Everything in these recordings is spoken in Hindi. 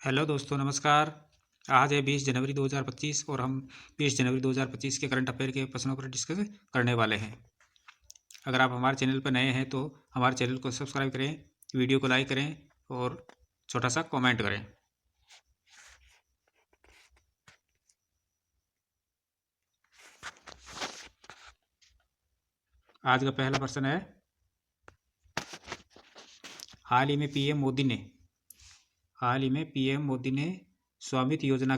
हेलो दोस्तों, नमस्कार। आज है 20 जनवरी 2025 और हम 20 जनवरी 2025 के करंट अफेयर के प्रश्नों पर डिस्कस करने वाले हैं। अगर आप हमारे चैनल पर नए हैं तो हमारे चैनल को सब्सक्राइब करें, वीडियो को लाइक करें और छोटा सा कमेंट करें। आज का पहला प्रश्न है, हाल ही में पीएम मोदी ने स्वामित्व योजना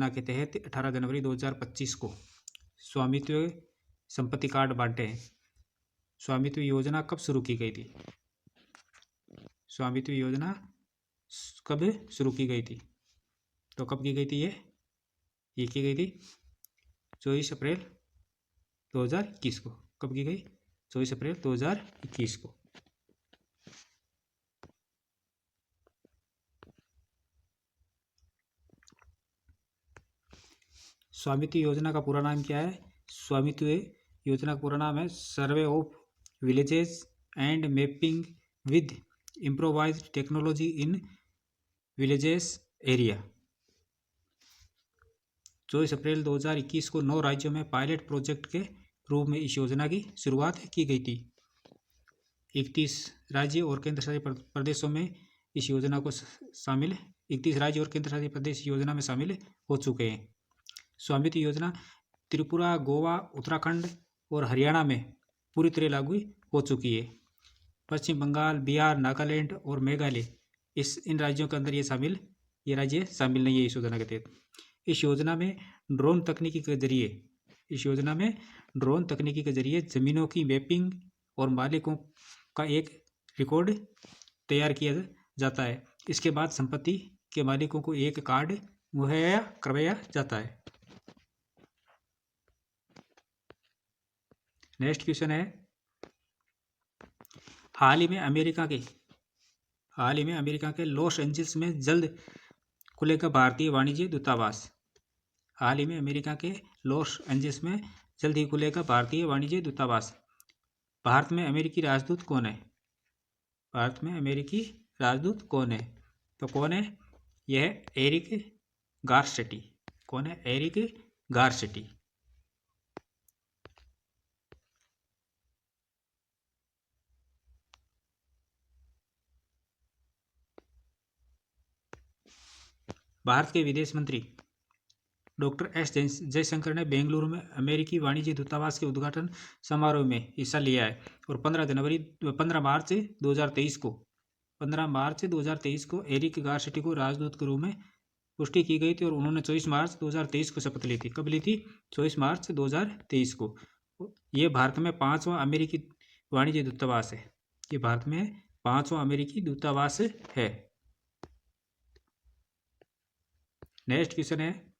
के तहत 18 जनवरी 2025 को स्वामित्व संपत्ति कार्ड बांटे हैं। स्वामित्व योजना कब शुरू की गई थी? स्वामित्व योजना कब शुरू की गई थी? तो कब की गई थी? ये की गई थी 24 अप्रैल 2021 को। कब की गई? 24 अप्रैल 2021 को। स्वामित्व योजना का पूरा नाम क्या है? स्वामित्व योजना का पूरा नाम है survey of villages and mapping with improvised technology in villages area. 24 अप्रैल 2021 को 9 राज्यों में पायलट प्रोजेक्ट के रूप में इस योजना की शुरुआत की गई थी। 31 राज्य और केंद्र शासित प्रदेशों में इस योजना को शामिल 31 राज्य और केंद्र शासित प्रदेश योजना में शामिल हो चुके हैं। स्वामित्व योजना त्रिपुरा, गोवा, उत्तराखंड और हरियाणा में पूरी तरह लागू हो चुकी है। पश्चिम बंगाल, बिहार, नागालैंड और मेघालय इन राज्यों के अंदर ये राज्य शामिल नहीं है इस योजना के तहत। इस योजना में ड्रोन तकनीकी के जरिए ज़मीनों की मैपिंग और मालिकों का एक रिकॉर्ड तैयार किया जाता है। इसके बाद संपत्ति के मालिकों को एक कार्ड मुहैया करवाया जाता है। नेक्स्ट क्वेश्चन है, हाल ही में अमेरिका के लॉस एंजल्स में जल्द खुलेगा भारतीय वाणिज्य दूतावास। हाल ही में अमेरिका के लॉस एंजल्स में जल्द ही खुलेगा भारतीय वाणिज्य दूतावास। भारत में अमेरिकी राजदूत कौन है? तो कौन है? यह है एरिक गारसेटी। कौन है? Eric Garcetti. भारत के विदेश मंत्री डॉक्टर एस जयशंकर ने बेंगलुरु में अमेरिकी वाणिज्य दूतावास के उद्घाटन समारोह में हिस्सा लिया है और 15 मार्च 2023 को एरिक गारसेटी को राजदूत के रूप में पुष्टि की गई थी और उन्होंने 24 मार्च 2023 को शपथ ली थी। कब ली थी? 24 मार्च 2023 को। ये भारत में 5वां अमेरिकी वाणिज्य दूतावास है। ये भारत में 5वां अमेरिकी दूतावास है। नेक्स्ट क्वेश्चन है,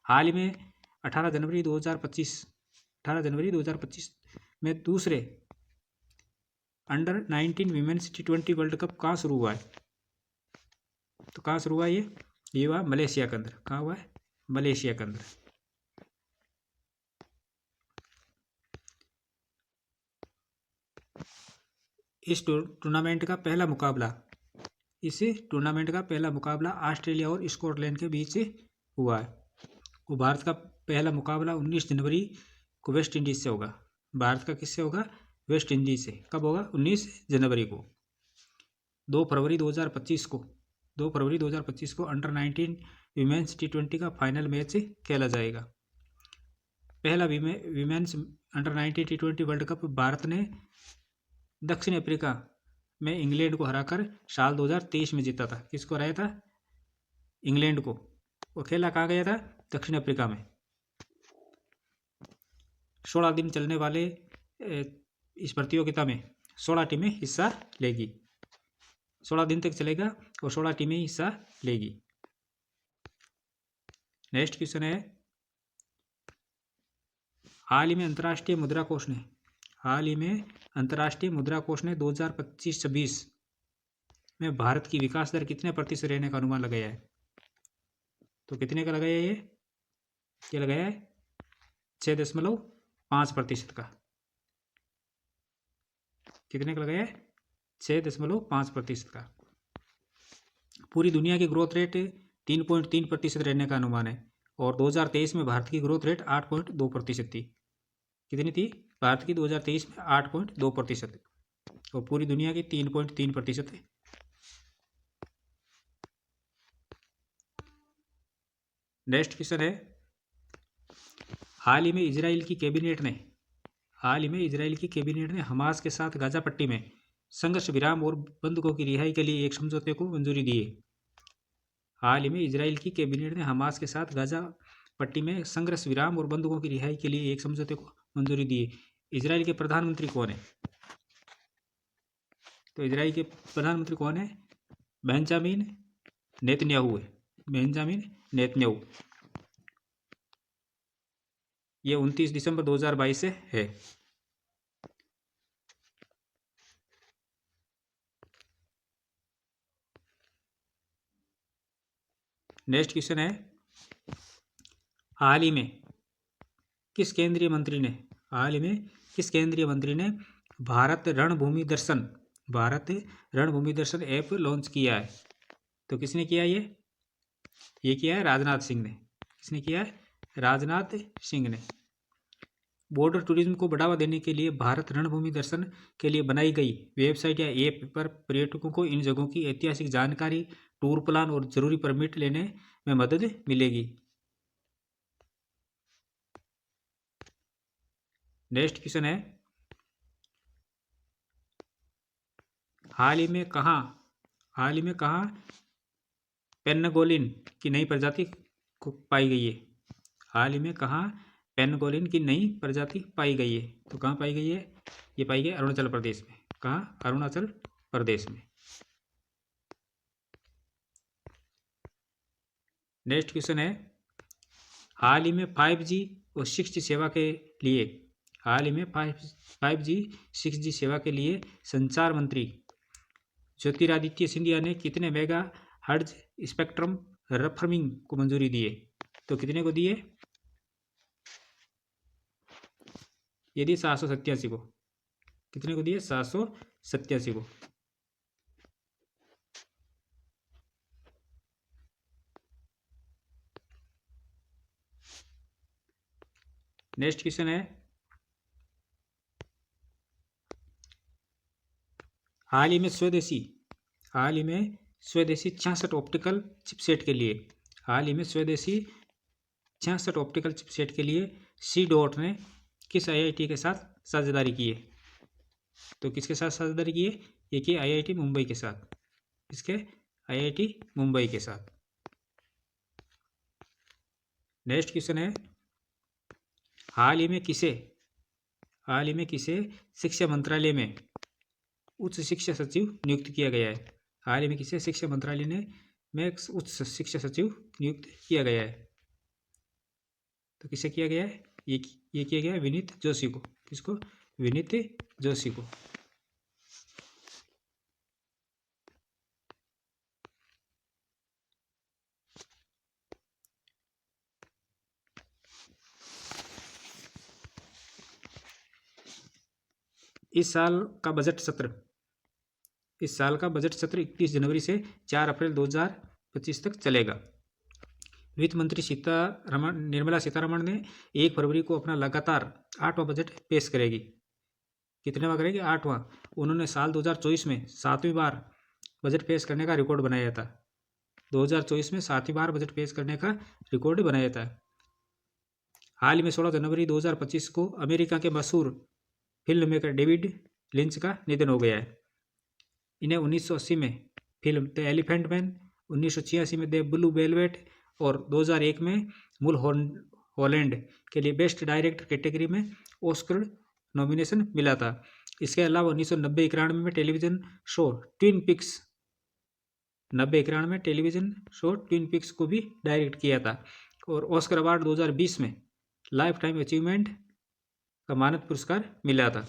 हाल ही में 18 जनवरी 2025 में दूसरे under-19 women's T20 world cup कहाँ शुरू हुआ है? तो कहाँ शुरू हुआ है? ये हुआ मलेशिया के अंदर। कहाँ हुआ है? मलेशिया के अंदर। इस टूर्नामेंट का पहला मुकाबला ऑस्ट्रेलिया और स्कॉटलैंड के बीच हुआ है। वो भारत का पहला मुकाबला 19 जनवरी को वेस्ट इंडीज से होगा। भारत का किससे होगा? वेस्ट इंडीज से। कब होगा? 19 जनवरी को। 2 फरवरी 2025 को अंडर-19 विमेंस T20 का फाइनल मैच खेला जाएगा। पहला women's under-19 T20 world cup Bharat ने दक्षिण अफ्रीका में इंग्लैंड को हराकर साल 2023 में जीता था। किसको हराया था? इंग्लैंड को। और खेला कहाँ गया था? दक्षिण अफ्रीका में। 16 दिन चलने वाले इस प्रतियोगिता में 16 टीमें हिस्सा लेगी। 16 दिन तक चलेगा और 16 टीमें हिस्सा लेगी। नेक्स्ट क्वेश्चन है, हाल ही में अंतर्राष्ट्रीय मुद्रा कोष ने 2025-26 में भारत की विकास दर कितने प्रतिशत रहने का अनुमान लगाया है? तो कितने का लगाया है? ये लगाया है 6.5% का। कितने का लगाया है? 6.5% का। पूरी दुनिया की ग्रोथ रेट 3.3% रहने का अनुमान है और 2023 में भारत की ग्रोथ रेट 8.2% थी। कितनी थी? भारत की 2023 में 8.2% और पूरी दुनिया की 3.3% है। नेक्स्ट क्वेश्चन है, हाल ही में इजराइल की कैबिनेट ने हमास के साथ गाजा पट्टी में संघर्ष विराम और बंधकों की रिहाई के लिए एक समझौते को मंजूरी दी है। हाल ही में इजराइल की कैबिनेट ने हमास के साथ गाजा पट्टी में संघर्ष विराम और बंधकों की रिहाई के लिए एक समझौते को मंजूरी दी है। इजराइल के प्रधानमंत्री कौन है? तो इजराइल के प्रधानमंत्री कौन है? बेंजामिन नेतन्याहू है। Benjamin Netanyahu. ये 29 दिसंबर 2022 से है। नेक्स्ट क्वेश्चन है, हाल ही में किस केंद्रीय मंत्री ने भारत रणभूमि दर्शन ऐप लॉन्च किया है? तो किसने किया ये किया है राजनाथ सिंह ने। किसने किया है? राजनाथ सिंह ने। बॉर्डर टूरिज्म को बढ़ावा देने के लिए भारत रणभूमि दर्शन के लिए बनाई गई वेबसाइट या ऐप पर पर्यटकों को इन जगहों की ऐतिहासिक जानकारी, टूर प्लान और जरूरी परमिट लेने में मदद मिलेगी। नेक्स्ट क्वेश्चन है, हाल ही में कहाँ पेन्नगोलिन की नई प्रजाति को पाई गई है? हाल ही में कहाँ पेन्नगोलिन की नई प्रजाति पाई गई है? तो कहाँ पाई गई है? ये पाई गई अरुणाचल प्रदेश में। कहाँ? अरुणाचल प्रदेश में। नेक्स्ट क्वेश्चन है, हाल ही में 5G और 6G सेवा के लिए संचार मंत्री ज्योतिरादित्य सिंधिया ने कितने मेगा हर्ट्ज स्पेक्ट्रम रिफर्मिंग को मंजूरी दी है? तो कितने को दी है? ये दी 787 को। कितने को दिए? 787 को। नेक्स्ट क्वेश्चन है, हाल ही में स्वदेशी 66 ऑप्टिकल चिपसेट के लिए सी डॉट ने किस IIT के साथ साझेदारी की है? तो किसके साथ साझेदारी की है? ये की IIT मुंबई के साथ। किसके? IIT मुंबई के साथ। नेक्स्ट क्वेश्चन है, हाल ही में किसे शिक्षा मंत्रालय में उच्च शिक्षा सचिव नियुक्त किया गया है? हाल ही में किसे शिक्षा मंत्रालय में उच्च शिक्षा सचिव नियुक्त किया गया है? तो किसे किया गया है? ये किया गया है विनीत जोशी को। किसको? विनीत जोशी को। इस साल का बजट सत्र 31 जनवरी से 4 अप्रैल 2025 तक चलेगा। वित्त मंत्री निर्मला सीतारमण ने 1 फरवरी को अपना लगातार 8वां बजट पेश करेगी। कितने करेगी? 8वां। उन्होंने साल 2024 में 7वीं बार बजट पेश करने का रिकॉर्ड बनाया था। 2024 में 7वीं बार बजट पेश करने का रिकॉर्ड बनाया था। हाल ही में 16 जनवरी 2025 को अमेरिका के मशहूर फिल्म मेकर डेविड लिंच का निधन हो गया है। इन्हें 1980 में फिल्म द एलिफेंट मैन, 1986 में द ब्लू वेलवेट और 2001 में मुलहॉलैंड के लिए बेस्ट डायरेक्टर कैटेगरी में ऑस्कर नॉमिनेशन मिला था। इसके अलावा 1990-91 में टेलीविजन शो ट्विन पिक्स को भी डायरेक्ट किया था और ऑस्कर अवार्ड 2020 में लाइफ टाइम अचीवमेंट का मानद पुरस्कार मिला था।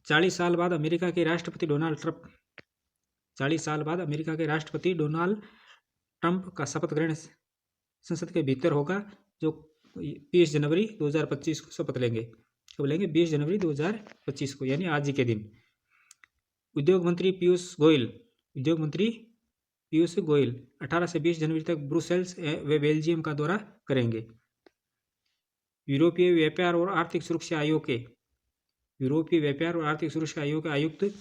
40 साल बाद अमेरिका के राष्ट्रपति डोनाल्ड ट्रंप का शपथ ग्रहण संसद के भीतर होगा, जो 20 जनवरी 2025 को शपथ लेंगे। कब लेंगे? 20 जनवरी 2025 को, यानी आज ही के दिन। उद्योग मंत्री पीयूष गोयल 18 से 20 जनवरी तक ब्रुसेल्स व बेल्जियम का दौरा करेंगे। यूरोपीय व्यापार और आर्थिक सुरक्षा आयोग के आयुक्त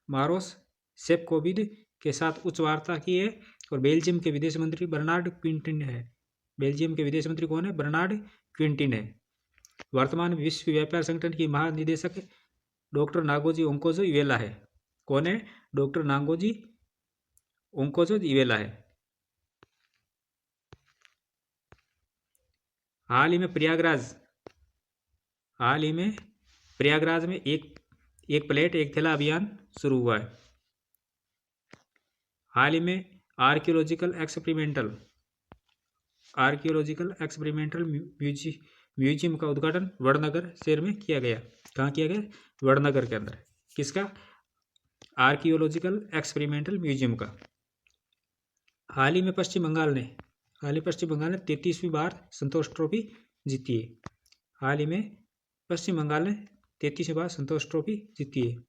मारोस शेफकोविच के साथ उच्च वार्ता की है। और बेल्जियम के विदेश मंत्री बर्नार्ड क्विंटिन है। बेल्जियम के विदेश मंत्री कौन है? बर्नार्ड क्विंटिन है। वर्तमान विश्व व्यापार संगठन की महानिदेशक डॉक्टर नागोजी ओंकोजो इवेला है। कौन है? डॉक्टर नागोजी ओंकोजो इवेला है। हाल ही में प्रयागराज में एक प्लेट एक थैला अभियान शुरू हुआ है। हाल ही में आर्कियोलॉजिकल एक्सपेरिमेंटल म्यूजियम का उद्घाटन वडनगर शहर में किया गया। कहाँ किया गया? वडनगर के अंदर। किसका? आर्कियोलॉजिकल एक्सपेरिमेंटल म्यूजियम का। हाल ही में पश्चिम बंगाल ने 33वीं बार संतोष ट्रॉफी जीती है। हाल ही में पश्चिम बंगाल ने 33वीं बार संतोष ट्रॉफी जीती है।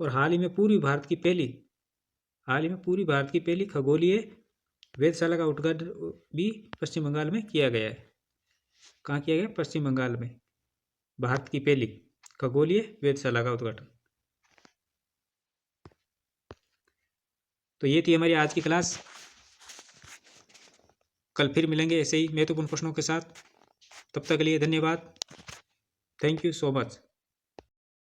और हाल ही में पूरी भारत की पहली खगोलीय वेधशाला का उद्घाटन भी पश्चिम बंगाल में किया गया है। कहाँ किया गया? पश्चिम बंगाल में भारत की पहली खगोलीय वेधशाला का उद्घाटन। तो ये थी हमारी आज की क्लास। कल फिर मिलेंगे ऐसे ही महत्वपूर्ण प्रश्नों के साथ। तब तक के लिए धन्यवाद। Thank you so much.